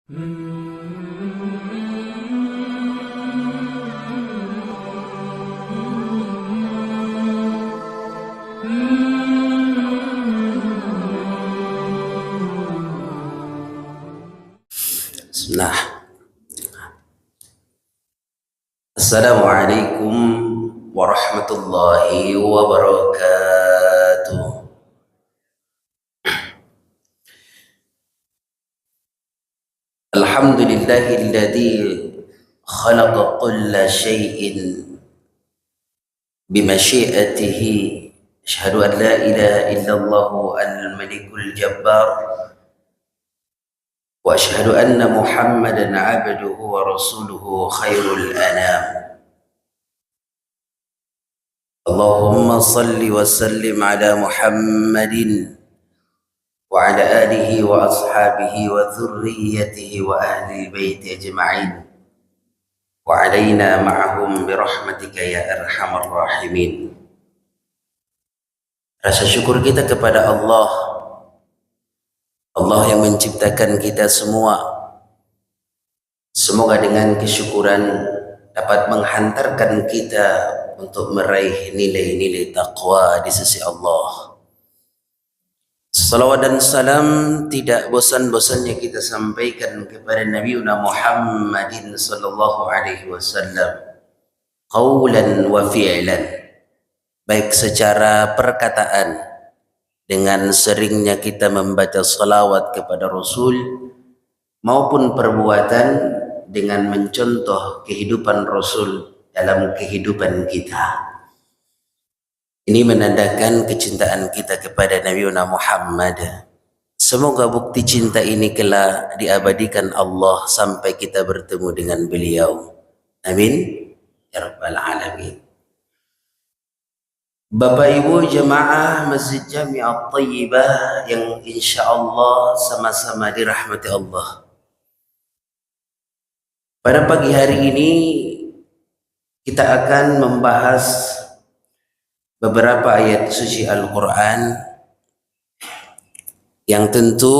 Bismillah. Assalamualaikum warahmatullahi wabarakatuh. Alhamdulillahilladzi khalaqa kulla syai'in bimasyiatihi. Asyhadu an la ilaha illallah al-malikul jabbar wa asyhadu anna Muhammadan abduhu wa rasuluhu khairul anam. Allahumma salli wa sallim ala Muhammadin wa ala alihi wa ashabihi wa dhurriyyatihi wa ahli baiti ajma'in wa alaina ma'ahum birahmatika ya arhamar rahimin. Rasa syukur kita kepada Allah yang menciptakan kita semua. Semoga dengan kesyukuran dapat menghantarkan kita untuk meraih nilai-nilai taqwa di sisi Allah. Salawat dan salam tidak bosan-bosannya kita sampaikan kepada Nabi Muhammadin sallallahu alaihi wasallam, qaulan wa fi'lan, baik secara perkataan dengan seringnya kita membaca salawat kepada Rasul, maupun perbuatan dengan mencontoh kehidupan Rasul dalam kehidupan kita. Ini menandakan kecintaan kita kepada Nabi Muhammad. Semoga bukti cinta ini kelak diabadikan Allah sampai kita bertemu dengan beliau. Amin ya rabbal alamin. Bapak Ibu jemaah Masjid Jami'at Thayyibah yang insyaallah sama-sama dirahmati Allah. Pada pagi hari ini kita akan membahas beberapa ayat suci Al-Quran yang tentu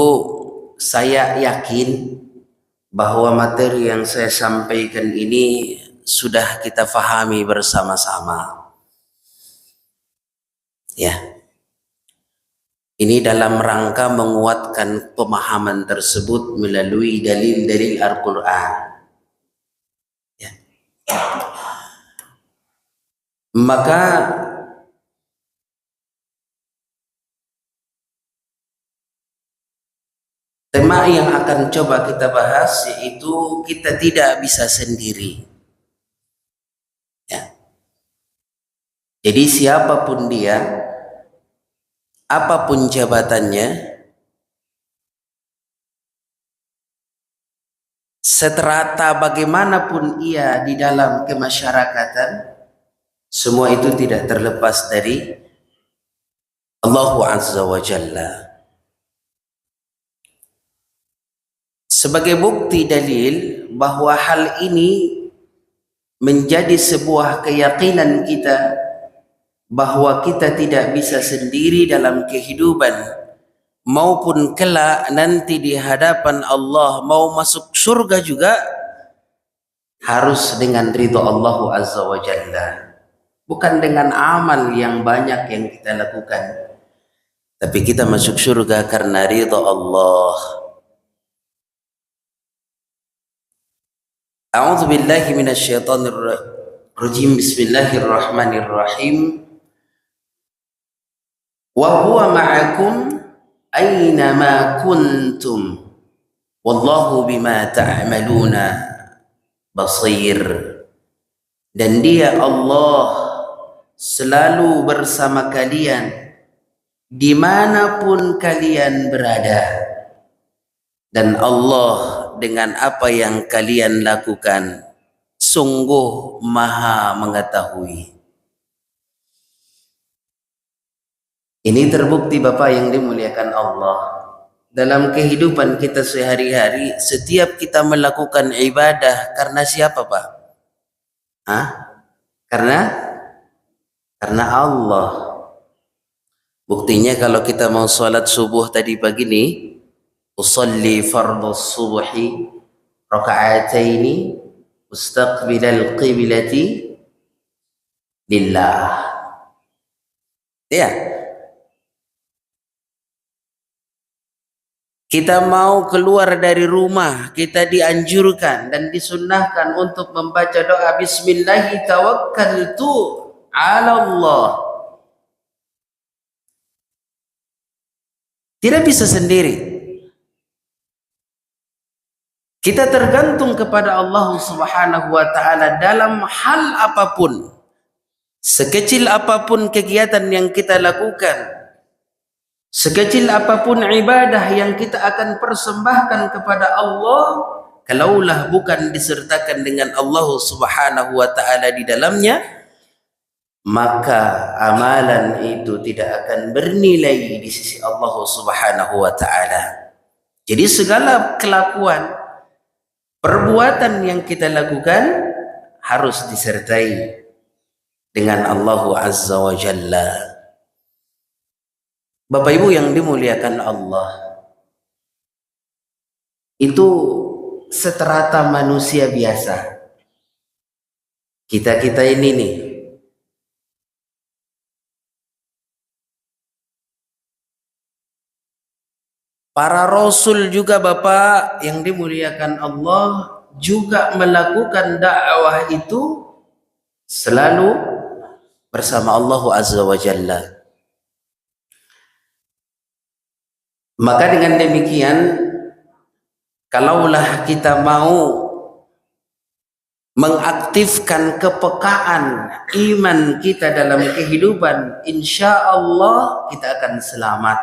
saya yakin bahwa materi yang saya sampaikan ini sudah kita fahami bersama-sama. Ya, ini dalam rangka menguatkan pemahaman tersebut melalui dalil-dalil Al-Quran. Ya. Maka tema yang akan coba kita bahas yaitu kita tidak bisa sendiri. Ya. Jadi siapapun dia, apapun jabatannya, seterata bagaimanapun ia di dalam kemasyarakatan, semua itu tidak terlepas dari Allah Azza wa Jalla. Sebagai bukti dalil bahwa hal ini menjadi sebuah keyakinan kita bahwa kita tidak bisa sendiri dalam kehidupan maupun kelak nanti di hadapan Allah, mau masuk surga juga harus dengan ridha Allah Azza wa Jalla, bukan dengan amal yang banyak yang kita lakukan, tapi kita masuk surga karena ridha Allah. A'udzu billahi minasyaitonir rajim. Bismillahirrahmanirrahim. Wa huwa ma'akum aina ma kuntum wallahu bima ta'maluna basir. Dan dia Allah selalu bersama kalian dimanapun kalian berada, dan Allah dengan apa yang kalian lakukan sungguh maha mengetahui. Ini terbukti Bapak yang dimuliakan Allah. Dalam kehidupan kita sehari-hari, setiap kita melakukan ibadah karena siapa Pak? Karena Allah. Buktinya kalau kita mau sholat subuh tadi pagi nih, usalli fardhu subhi raka'ataini mustaqbilal qiblati lillah. Ya, kita mau keluar dari rumah, kita dianjurkan dan disunnahkan untuk membaca doa Bismillahi tawakkaltu ala Allah. Tidak bisa sendiri. Kita tergantung kepada Allah Subhanahu wa taala dalam hal apapun. Sekecil apapun kegiatan yang kita lakukan, sekecil apapun ibadah yang kita akan persembahkan kepada Allah, kalaulah bukan disertakan dengan Allah Subhanahu wa taala di dalamnya, maka amalan itu tidak akan bernilai di sisi Allah Subhanahu wa taala. Jadi segala kelakuan, perbuatan yang kita lakukan harus disertai dengan Allah Azza wa Jalla. Bapak Ibu yang dimuliakan Allah, itu seterata manusia biasa. Kita ini nih, para rasul juga Bapak yang dimuliakan Allah juga melakukan dakwah itu selalu bersama Allah Azza wa Jalla. Maka dengan demikian, kalaulah kita mau mengaktifkan kepekaan iman kita dalam kehidupan, insya Allah kita akan selamat.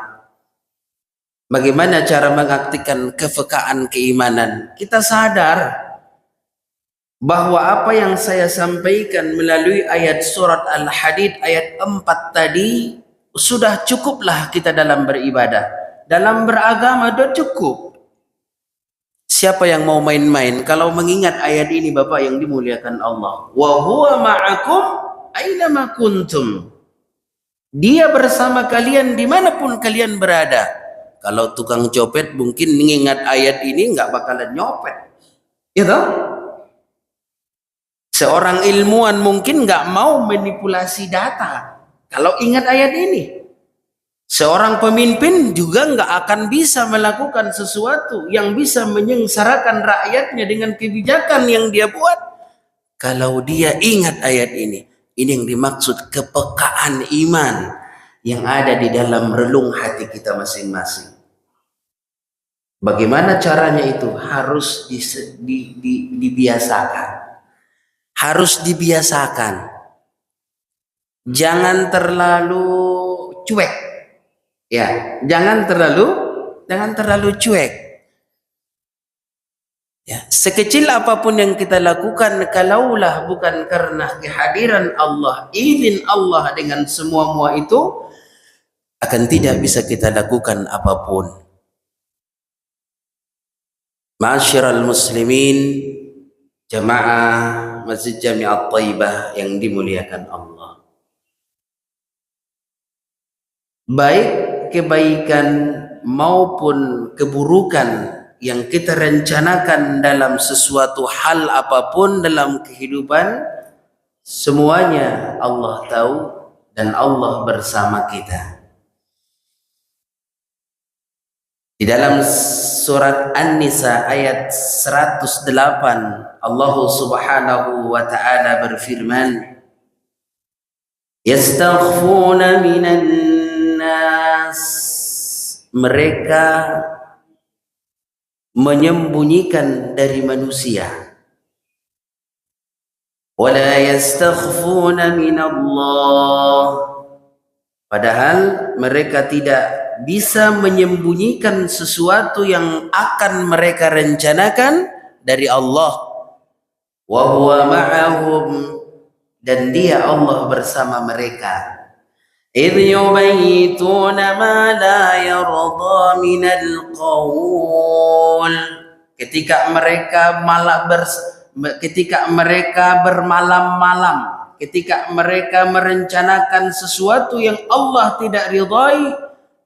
Bagaimana cara mengaktifkan kepekaan keimanan? Kita sadar bahwa apa yang saya sampaikan melalui ayat surat Al-Hadid ayat 4 tadi, sudah cukuplah kita dalam beribadah. Dalam beragama sudah cukup. Siapa yang mau main-main kalau mengingat ayat ini Bapak yang dimuliakan Allah? Wa huwa ma'akum aina ma kuntum. Dia bersama kalian dimanapun kalian berada. Kalau tukang copet mungkin mengingat ayat ini nggak bakalan nyopet. Ya toh? Seorang ilmuwan mungkin nggak mau manipulasi data kalau ingat ayat ini. Seorang pemimpin juga nggak akan bisa melakukan sesuatu yang bisa menyengsarakan rakyatnya dengan kebijakan yang dia buat kalau dia ingat ayat ini. Ini yang dimaksud kepekaan iman yang ada di dalam relung hati kita masing-masing. Bagaimana caranya itu? Harus dibiasakan. Harus dibiasakan. Jangan terlalu cuek. Ya, jangan terlalu cuek. Ya, sekecil apapun yang kita lakukan, kalaulah bukan karena kehadiran Allah, izin Allah dengan semua itu, akan tidak bisa kita lakukan apapun. Ma'asyiral muslimin, jamaah Masjid Jami'at Thaibah yang dimuliakan Allah. Baik kebaikan maupun keburukan yang kita rencanakan dalam sesuatu hal apapun dalam kehidupan, semuanya Allah tahu dan Allah bersama kita. Di dalam surat An-Nisa ayat 108, Allah Subhanahu wa taala berfirman, yastaghfuna minan nas, mereka menyembunyikan dari manusia. Wala yastaghfuna minallah, padahal mereka tidak bisa menyembunyikan sesuatu yang akan mereka rencanakan dari Allah. Wa huwa ma'ahum, dan dia Allah bersama mereka. إذ يبيتون ما لا يرضى من القول, ketika mereka bermalam-malam, ketika mereka merencanakan sesuatu yang Allah tidak ridhai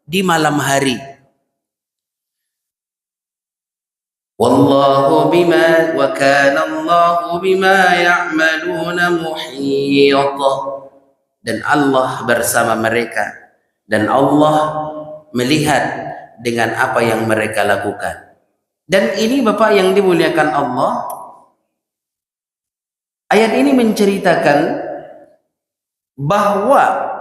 di malam hari. Wallahu bima wa kana Allahu bima ya'maluna muhit. Dan Allah bersama mereka dan Allah melihat dengan apa yang mereka lakukan. Dan ini Bapak yang dimuliakan Allah, ayat ini menceritakan bahwa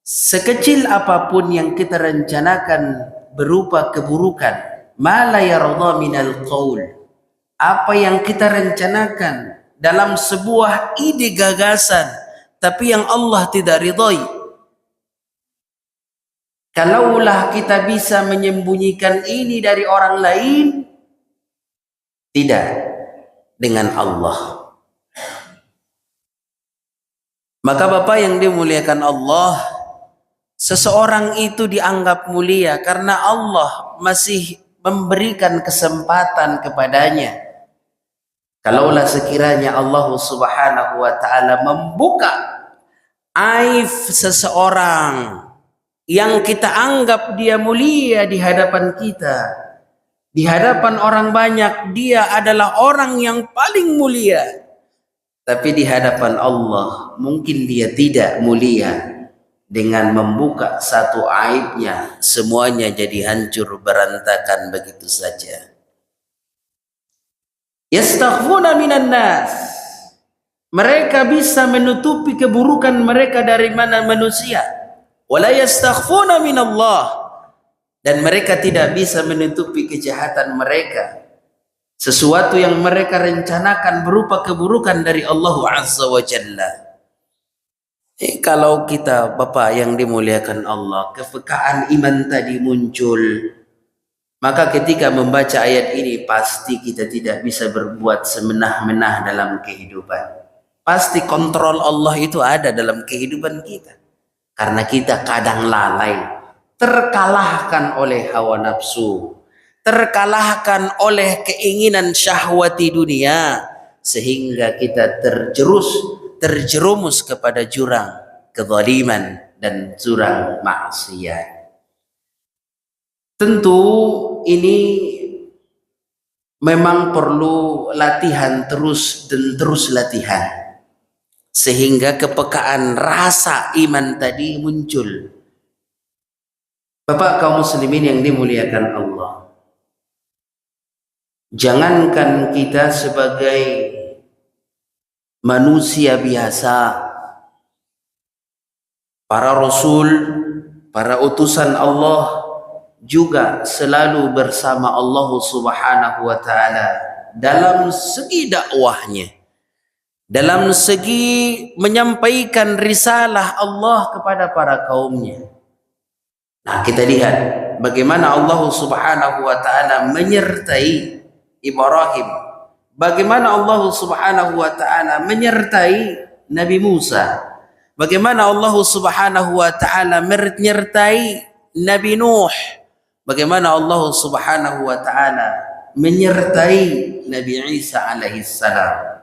sekecil apapun yang kita rencanakan berupa keburukan, ma la yarda minal qaul, apa yang kita rencanakan dalam sebuah ide gagasan tapi yang Allah tidak ridhai, kalaulah kita bisa menyembunyikan ini dari orang lain, tidak dengan Allah. Maka Bapak yang dimuliakan Allah, seseorang itu dianggap mulia karena Allah masih memberikan kesempatan kepadanya. Kalaulah sekiranya Allah Subhanahu wa taala membuka aib seseorang yang kita anggap dia mulia di hadapan kita, di hadapan orang banyak dia adalah orang yang paling mulia, tapi di hadapan Allah mungkin dia tidak mulia. Dengan membuka satu aibnya, semuanya jadi hancur berantakan begitu saja. Yastaghfuna minan nas, mereka bisa menutupi keburukan mereka dari mana manusia. Wala yastaghfuna minallah, dan mereka tidak bisa menutupi kejahatan mereka, sesuatu yang mereka rencanakan berupa keburukan dari Allah Azza wa Jalla. Kalau kita Bapak yang dimuliakan Allah, kepekaan iman tadi muncul, maka ketika membaca ayat ini pasti kita tidak bisa berbuat semenah-menah dalam kehidupan. Pasti kontrol Allah itu ada dalam kehidupan kita. Karena kita kadang lalai, terkalahkan oleh hawa nafsu, terkalahkan oleh keinginan syahwati dunia, sehingga kita terjerumus kepada jurang kezaliman dan jurang maksiat. Tentu ini memang perlu latihan terus dan terus latihan, sehingga kepekaan rasa iman tadi muncul. Bapak kaum muslimin yang dimuliakan Allah, jangankan kita sebagai manusia biasa, para rasul, para utusan Allah juga selalu bersama Allah Subhanahu wa taala dalam segi dakwahnya, dalam segi menyampaikan risalah Allah kepada para kaumnya. Nah, kita lihat bagaimana Allah Subhanahu wa taala menyertai Ibrahim, bagaimana Allah Subhanahu wa taala menyertai Nabi Musa, bagaimana Allah Subhanahu wa taala menyertai Nabi Nuh, bagaimana Allah Subhanahu wa taala menyertai Nabi Isa alaihissalam.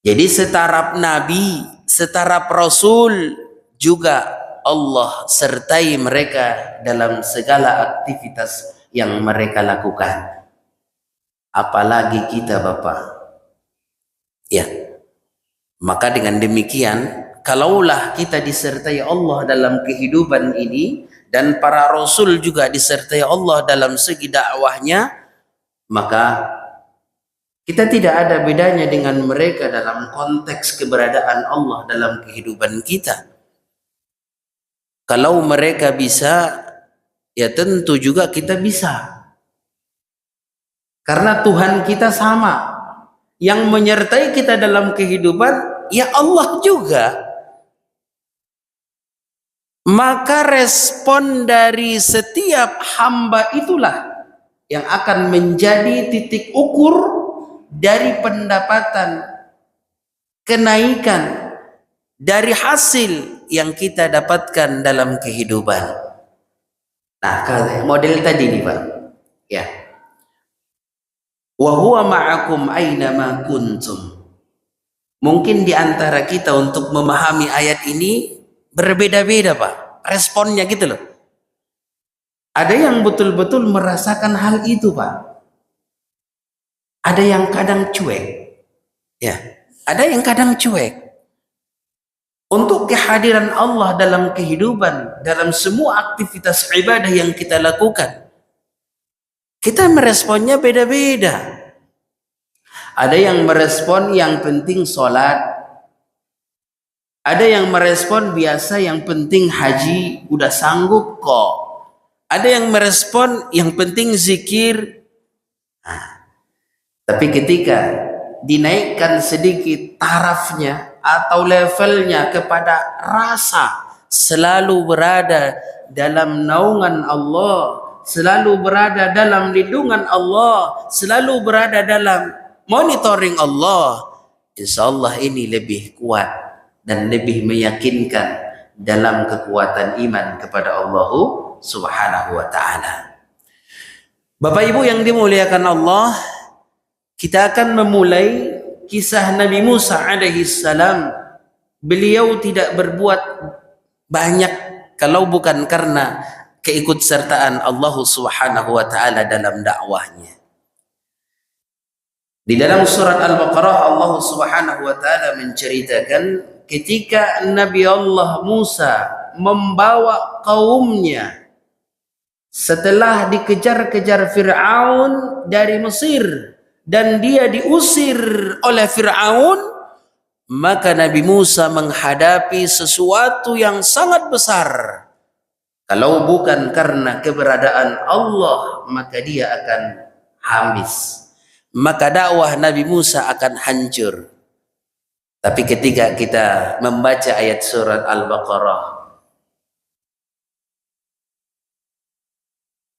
Jadi setaraf nabi, setaraf rasul juga Allah sertai mereka dalam segala aktivitas yang mereka lakukan. Apalagi kita Bapak. Ya. Maka dengan demikian, kalaulah kita disertai Allah dalam kehidupan ini, dan para rasul juga disertai Allah dalam segi dakwahnya, maka kita tidak ada bedanya dengan mereka dalam konteks keberadaan Allah dalam kehidupan kita. Kalau mereka bisa, ya tentu juga kita bisa. Karena Tuhan kita sama. Yang menyertai kita dalam kehidupan, ya Allah juga. Maka respon dari setiap hamba itulah yang akan menjadi titik ukur dari pendapatan, kenaikan, dari hasil yang kita dapatkan dalam kehidupan. Nah, model tadi nih Pak. Ya. Wa huwa ma'akum aina ma kuntum. Mungkin di antara kita untuk memahami ayat ini berbeda-beda Pak. Responnya gitu loh. Ada yang betul-betul merasakan hal itu, Pak. Ada yang kadang cuek. Ya, ada yang kadang cuek. Untuk kehadiran Allah dalam kehidupan, dalam semua aktivitas ibadah yang kita lakukan, kita meresponnya beda-beda. Ada yang merespon yang penting sholat, ada yang merespon biasa yang penting haji, udah sanggup kok. Ada yang merespon yang penting zikir. Tapi ketika dinaikkan sedikit tarafnya atau levelnya kepada rasa selalu berada dalam naungan Allah, selalu berada dalam lindungan Allah, selalu berada dalam monitoring Allah, insya Allah ini lebih kuat dan lebih meyakinkan dalam kekuatan iman kepada Allah Subhanahu wa ta'ala. Bapak Ibu yang dimuliakan Allah, kita akan memulai kisah Nabi Musa alaihi salam. Beliau tidak berbuat banyak kalau bukan karena keikutsertaan Allah Subhanahu wa taala dalam dakwahnya. Di dalam surat Al-Baqarah Allah Subhanahu wa taala menceritakan ketika Nabi Allah Musa membawa kaumnya setelah dikejar-kejar Fir'aun dari Mesir dan dia diusir oleh Fir'aun, maka Nabi Musa menghadapi sesuatu yang sangat besar. Kalau bukan karena keberadaan Allah, maka dia akan habis. Maka dakwah Nabi Musa akan hancur. Tapi ketika kita membaca ayat surat Al-Baqarah,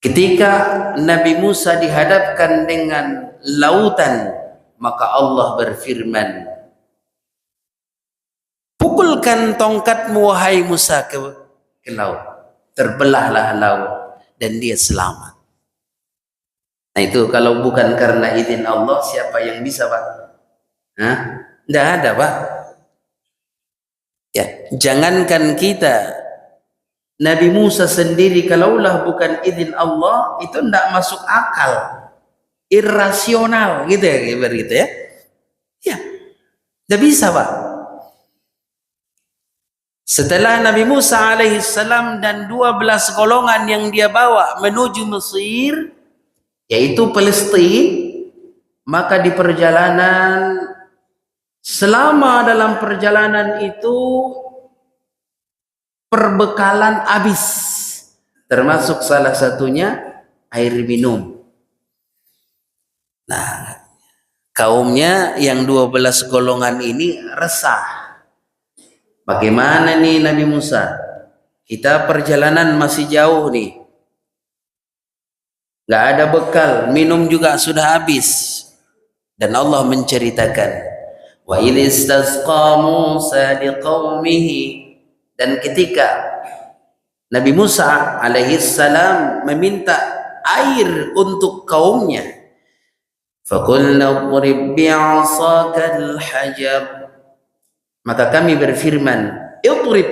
ketika Nabi Musa dihadapkan dengan lautan, maka Allah berfirman, pukulkan tongkatmu wahai Musa ke laut, terbelahlah laut dan dia selamat. Nah itu kalau bukan karena izin Allah, siapa yang bisa, Pak? Hah? Tidak ada, Pak. Ya, jangankan kita, Nabi Musa sendiri kalaulah bukan izin Allah itu tidak masuk akal, irasional gitu ya, gitu ya. Ya, tidak bisa, Pak. Setelah Nabi Musa alaihissalam dan 12 golongan yang dia bawa menuju Mesir, yaitu Palestina, maka di perjalanan, selama dalam perjalanan itu perbekalan habis, termasuk salah satunya air minum. Nah, kaumnya yang 12 golongan ini resah. Bagaimana nih Nabi Musa? Kita perjalanan masih jauh nih. Nggak ada bekal, minum juga sudah habis. Dan Allah menceritakan, wa idh istasqa Musa liqaumihi, dan ketika Nabi Musa alaihi salam meminta air untuk kaumnya, faqulna idrib bi'asakal hajar, maka kami berfirman, idrib,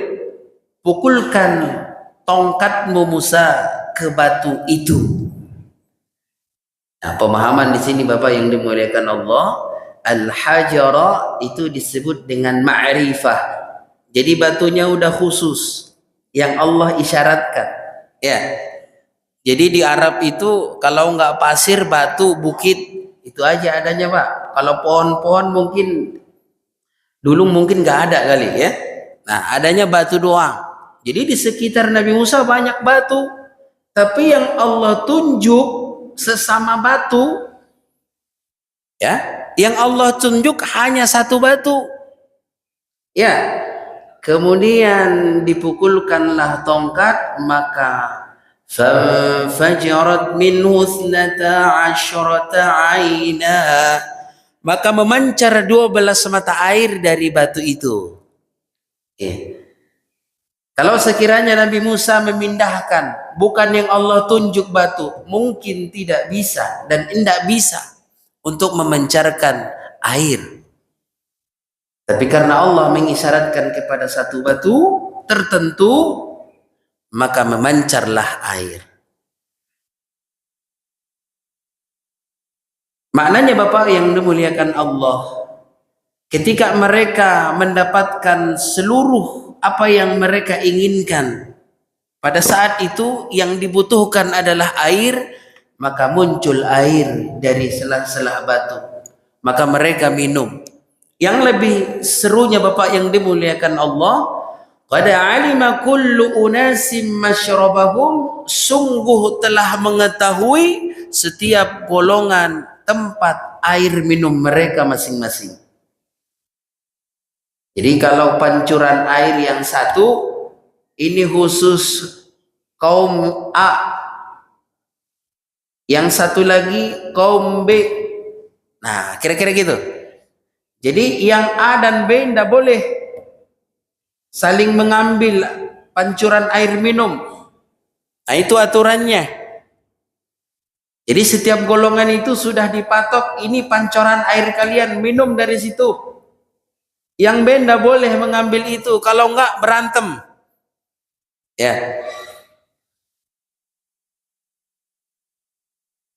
pukulkan tongkatmu Musa ke batu itu. Nah, pemahaman di sini Bapak yang dimuliakan Allah, al-hajara itu disebut dengan ma'rifah. Jadi batunya udah khusus yang Allah isyaratkan. Ya. Jadi di Arab itu kalau nggak pasir, batu, bukit, itu aja adanya, Pak. Kalau pohon-pohon mungkin dulu mungkin nggak ada kali ya. Nah, adanya batu doang. Jadi di sekitar Nabi Musa banyak batu, tapi yang Allah tunjuk sesama batu, ya, yang Allah tunjuk hanya satu batu, ya. Kemudian dipukulkanlah tongkat, maka fajarat minhu 12 aina, maka memancar 12 mata air dari batu itu. Kalau sekiranya Nabi Musa memindahkan, bukan yang Allah tunjuk batu, mungkin tidak bisa dan tidak bisa untuk memancarkan air. Tapi karena Allah mengisyaratkan kepada satu batu tertentu, maka memancarlah air. Maknanya Bapak yang dimuliakan Allah, ketika mereka mendapatkan seluruh apa yang mereka inginkan, pada saat itu yang dibutuhkan adalah air, maka muncul air dari selah-selah batu. Maka mereka minum. Yang lebih serunya Bapak yang dimuliakan Allah, qad alima kullu unasim masyrabahum, sungguh telah mengetahui setiap golongan tempat air minum mereka masing-masing. Jadi kalau pancuran air yang satu ini khusus kaum A, yang satu lagi kaum B. Nah, kira-kira gitu. Jadi yang A dan B tidak boleh saling mengambil pancuran air minum. Nah, itu aturannya. Jadi setiap golongan itu sudah dipatok, ini pancuran air kalian, minum dari situ. Yang B tidak boleh mengambil itu, kalau enggak berantem. Ya.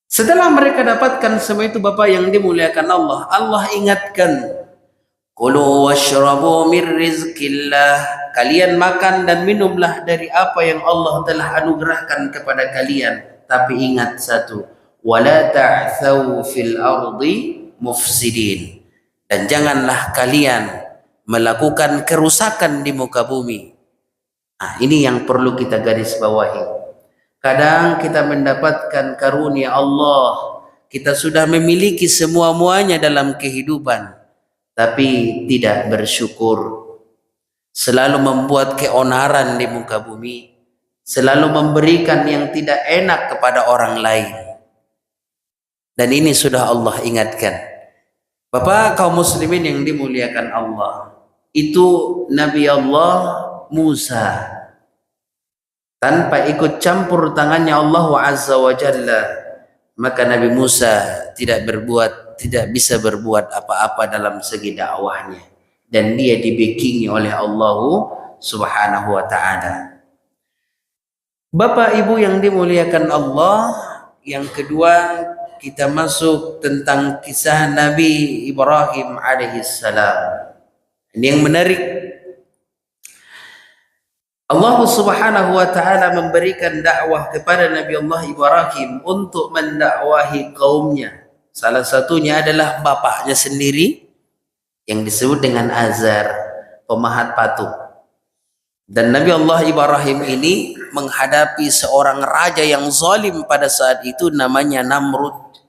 Setelah mereka dapatkan semua itu Bapak yang dimuliakan Allah, Allah ingatkan, kulu washrabu min rizqillah, kalian makan dan minumlah dari apa yang Allah telah anugerahkan kepada kalian. Tapi ingat satu, wala ta'thaw fil ardi mufsidin, dan janganlah kalian melakukan kerusakan di muka bumi. Nah, ini yang perlu kita garis bawahi. Kadang kita mendapatkan karunia Allah, kita sudah memiliki semua-muanya dalam kehidupan, tapi tidak bersyukur, selalu membuat keonaran di muka bumi, selalu memberikan yang tidak enak kepada orang lain. Dan ini sudah Allah ingatkan. Bapak kaum muslimin yang dimuliakan Allah, itu Nabi Allah Musa, tanpa ikut campur tangannya Allah Azza wa Jalla, maka Nabi Musa tidak bisa berbuat apa-apa dalam segi dakwahnya, dan dia dibikingi oleh Allah Subhanahu wa taala. Bapak Ibu yang dimuliakan Allah, yang kedua kita masuk tentang kisah Nabi Ibrahim alaihissalam. Ini yang menarik. Allah Subhanahu wa taala memberikan dakwah kepada Nabi Allah Ibrahim untuk mendakwahi kaumnya. Salah satunya adalah bapaknya sendiri yang disebut dengan Azar, pemahat patung. Dan Nabi Allah Ibrahim ini menghadapi seorang raja yang zalim pada saat itu, namanya Namrud.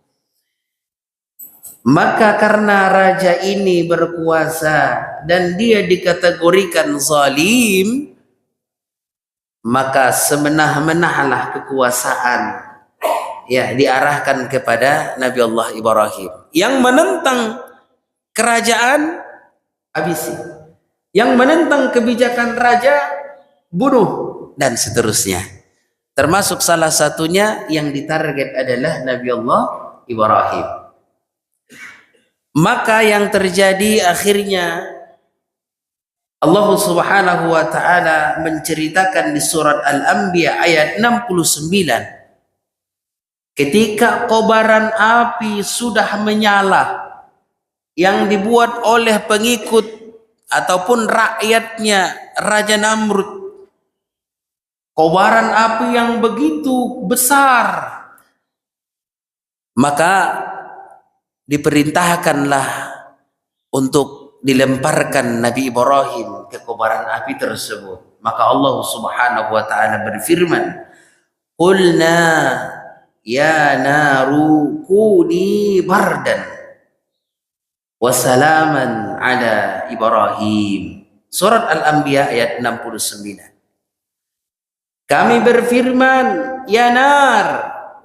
Maka karena raja ini berkuasa dan dia dikategorikan zalim, maka semenah-menahlah kekuasaan ya diarahkan kepada Nabi Allah Ibrahim. Yang menentang kerajaan, habisi. Yang menentang kebijakan raja, bunuh, dan seterusnya. Termasuk salah satunya yang ditarget adalah Nabi Allah Ibrahim. Maka yang terjadi akhirnya, Allah Subhanahu wa taala menceritakan di surat Al-Anbiya ayat 69, ketika kobaran api sudah menyala yang dibuat oleh pengikut ataupun rakyatnya Raja Namrud, kobaran api yang begitu besar, maka diperintahkanlah untuk dilemparkan Nabi Ibrahim ke kobaran api tersebut. Maka Allah Subhanahu wa taala berfirman, "Qulna ya naru kuni bardan wa salaman ala Ibrahim." Surat Al-Anbiya ayat 69. Kami berfirman, ya nar,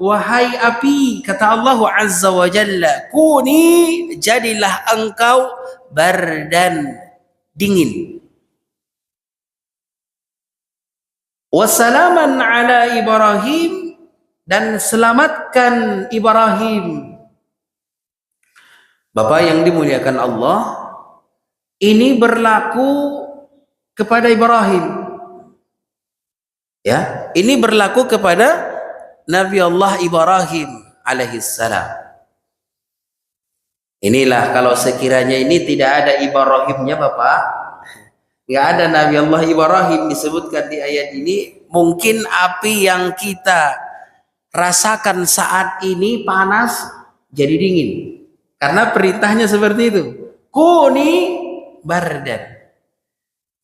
wahai api, kata Allah Azza wa Jalla, kuni, jadilah engkau bardan, dingin, wassalaman ala Ibrahim, dan selamatkan Ibrahim. Bapak yang dimuliakan Allah, ini berlaku kepada Ibrahim. Ya, ini berlaku kepada Nabi Allah Ibrahim alaihissalam. Inilah kalau sekiranya ini tidak ada Ibrahimnya Bapak, nggak ada Nabi Allah Ibrahim disebutkan di ayat ini, mungkin api yang kita rasakan saat ini panas jadi dingin. Karena perintahnya seperti itu. Kuni bardan.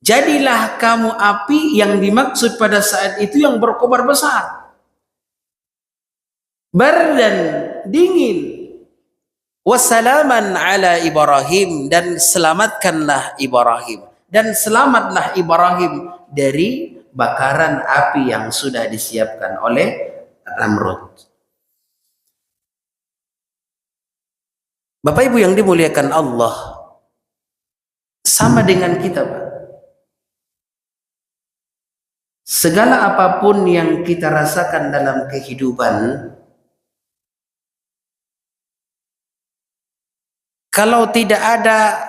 Jadilah kamu api yang dimaksud pada saat itu yang berkobar besar. Bardan, dingin. Wassalaman ala Ibrahim, dan selamatkanlah Ibrahim. Dan selamatlah Ibrahim dari bakaran api yang sudah disiapkan oleh Namrud. Bapak Ibu yang dimuliakan Allah, sama dengan kita Pak. Segala apapun yang kita rasakan dalam kehidupan, kalau tidak ada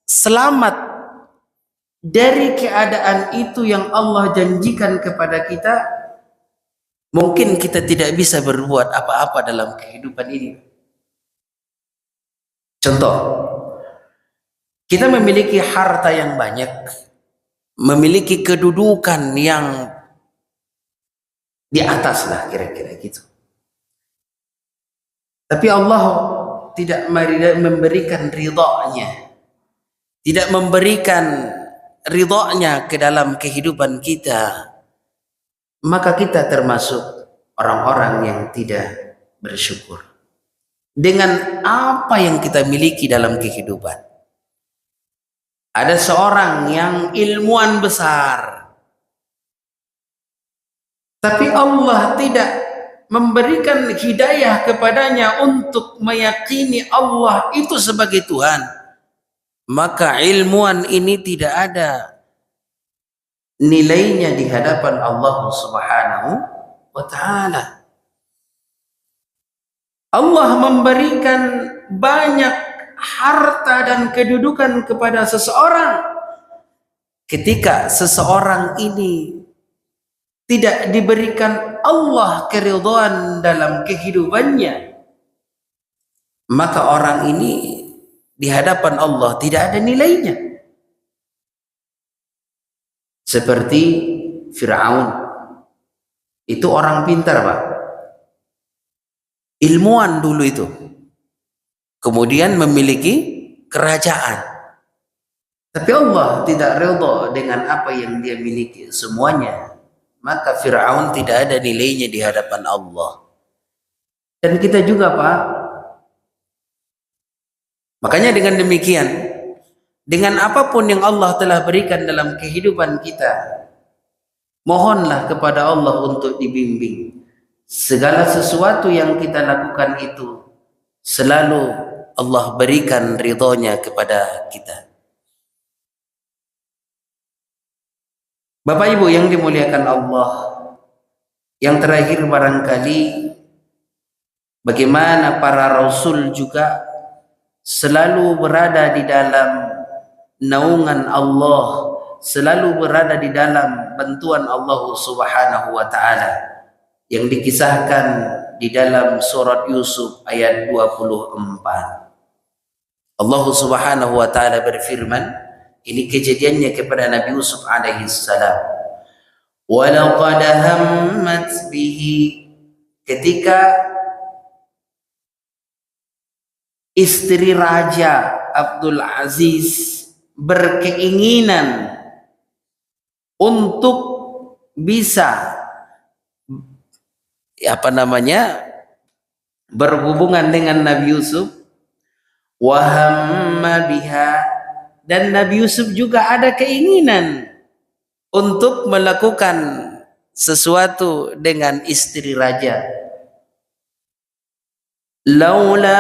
selamat dari keadaan itu yang Allah janjikan kepada kita, mungkin kita tidak bisa berbuat apa-apa dalam kehidupan ini. Contoh, kita memiliki harta yang banyak, memiliki kedudukan yang di atas lah kira-kira gitu. Tapi Allah tidak memberikan ridhonya, tidak memberikan ridhonya ke dalam kehidupan kita, maka kita termasuk orang-orang yang tidak bersyukur dengan apa yang kita miliki dalam kehidupan. Ada seorang yang ilmuwan besar, tapi Allah tidak memberikan hidayah kepadanya untuk meyakini Allah itu sebagai Tuhan, maka ilmuwan ini tidak ada nilainya di hadapan Allah Subhanahu wa ta'ala. Allah memberikan banyak harta dan kedudukan kepada seseorang, ketika seseorang ini tidak diberikan Allah keridhaan dalam kehidupannya, maka orang ini di hadapan Allah tidak ada nilainya. Seperti Fir'aun, itu orang pintar Pak, ilmuwan dulu itu, kemudian memiliki kerajaan, tapi Allah tidak ridha dengan apa yang dia miliki semuanya, maka Fir'aun tidak ada nilainya di hadapan Allah. Dan kita juga Pak. Makanya dengan demikian, dengan apapun yang Allah telah berikan dalam kehidupan kita, mohonlah kepada Allah untuk dibimbing. Segala sesuatu yang kita lakukan itu selalu Allah berikan ridhonya kepada kita. Bapak Ibu yang dimuliakan Allah, yang terakhir barangkali bagaimana para rasul juga selalu berada di dalam naungan Allah, selalu berada di dalam bantuan Allah Subhanahu wa ta'ala, yang dikisahkan di dalam surat Yusuf ayat 24. Allah Subhanahu wa ta'ala berfirman, ini kejadiannya kepada Nabi Yusuf alaihi salam. Wa laqad hammat bihi, ketika istri Raja Abdul Aziz berkeinginan untuk bisa berhubungan dengan Nabi Yusuf, wa hamma biha, dan Nabi Yusuf juga ada keinginan untuk melakukan sesuatu dengan istri raja. Laula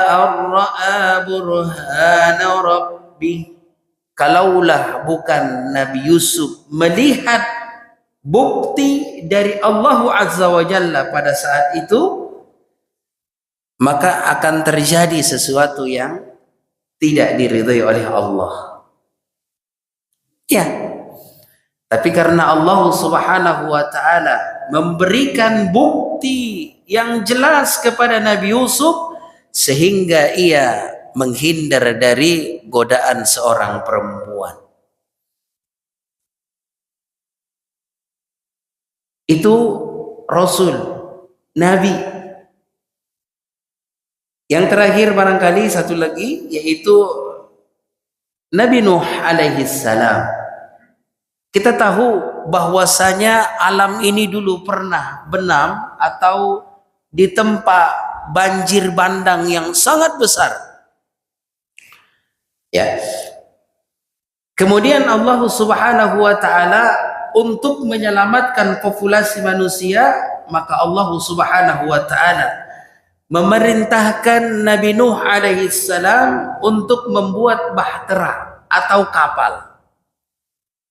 ar-ra'a burhana rabbi, kalaulah bukan Nabi Yusuf melihat bukti dari Allah Azza wa Jalla pada saat itu, maka akan terjadi sesuatu yang tidak diridhai oleh Allah. Ya, tapi karena Allah Subhanahu wa ta'ala memberikan bukti yang jelas kepada Nabi Yusuf, sehingga ia menghindar dari godaan seorang perempuan. Itu Rasul, Nabi. Yang terakhir barangkali satu lagi, yaitu Nabi Nuh alaihi salam. Kita tahu bahwasanya alam ini dulu pernah benam atau ditempa banjir bandang yang sangat besar. Ya. Kemudian Allah Subhanahu wa taala untuk menyelamatkan populasi manusia, maka Allah Subhanahu wa taala memerintahkan Nabi Nuh alaihi salam untuk membuat bahtera atau kapal.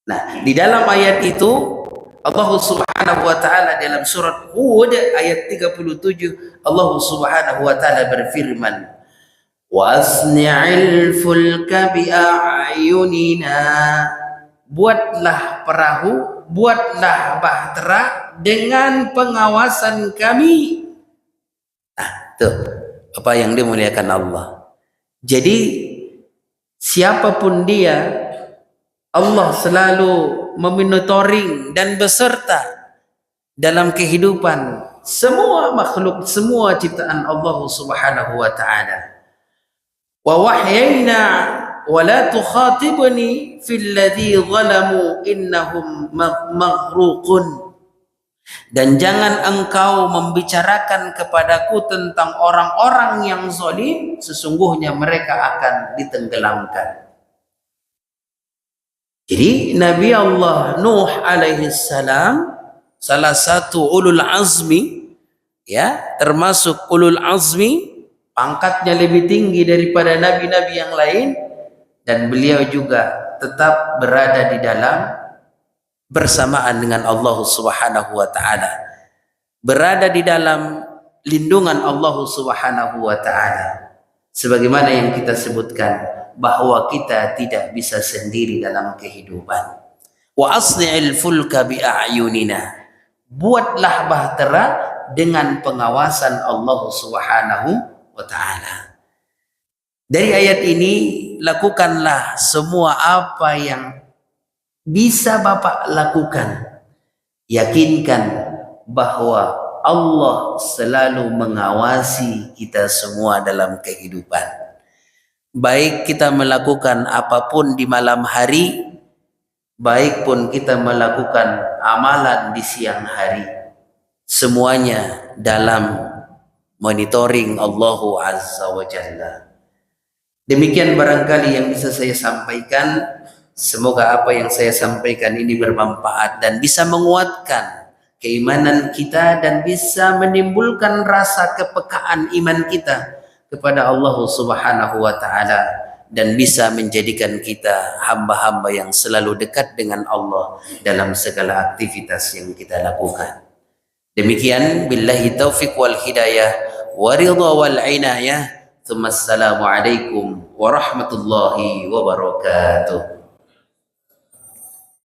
Nah, di dalam ayat itu Allah Subhanahu wa taala dalam surat Hud ayat 37 Allah Subhanahu wa taala berfirman, "Wasni'il fulka bi'ayunina." Buatlah perahu, buatlah bahtera dengan pengawasan kami. Tuh, apa yang dimuliakan Allah. Jadi siapapun dia, Allah selalu memonitoring dan beserta dalam kehidupan semua makhluk, semua ciptaan Allah Subhanahu wa taala. Wa wahyayna wa la tukhatibni fil ladzi zalamu innahum maghruqun. Dan jangan engkau membicarakan kepadaku tentang orang-orang yang zalim, sesungguhnya mereka akan ditenggelamkan. Jadi Nabi Allah Nuh alaihi salam salah satu ulul azmi, ya, termasuk ulul azmi, pangkatnya lebih tinggi daripada nabi-nabi yang lain, dan beliau juga tetap berada di dalam bersamaan dengan Allah Subhanahu wa taala, berada di dalam lindungan Allah Subhanahu wa taala. Sebagaimana yang kita sebutkan bahwa kita tidak bisa sendiri dalam kehidupan. Wa asli'il fulka bi a'yunina. Buatlah bahtera dengan pengawasan Allah Subhanahu wa taala. Dari ayat ini, lakukanlah semua apa yang bisa Bapak lakukan. Yakinkan bahwa Allah selalu mengawasi kita semua dalam kehidupan. Baik kita melakukan apapun di malam hari, baik pun kita melakukan amalan di siang hari, semuanya dalam monitoring Allah Azza wa Jalla. Demikian barangkali yang bisa saya sampaikan. Semoga apa yang saya sampaikan ini bermanfaat dan bisa menguatkan keimanan kita dan bisa menimbulkan rasa kepekaan iman kita kepada Allah Subhanahu wa taala dan bisa menjadikan kita hamba-hamba yang selalu dekat dengan Allah dalam segala aktivitas yang kita lakukan. Demikian, billahi taufiq wal hidayah wa ridha wal inayah. Assalamualaikum warahmatullahi wabarakatuh.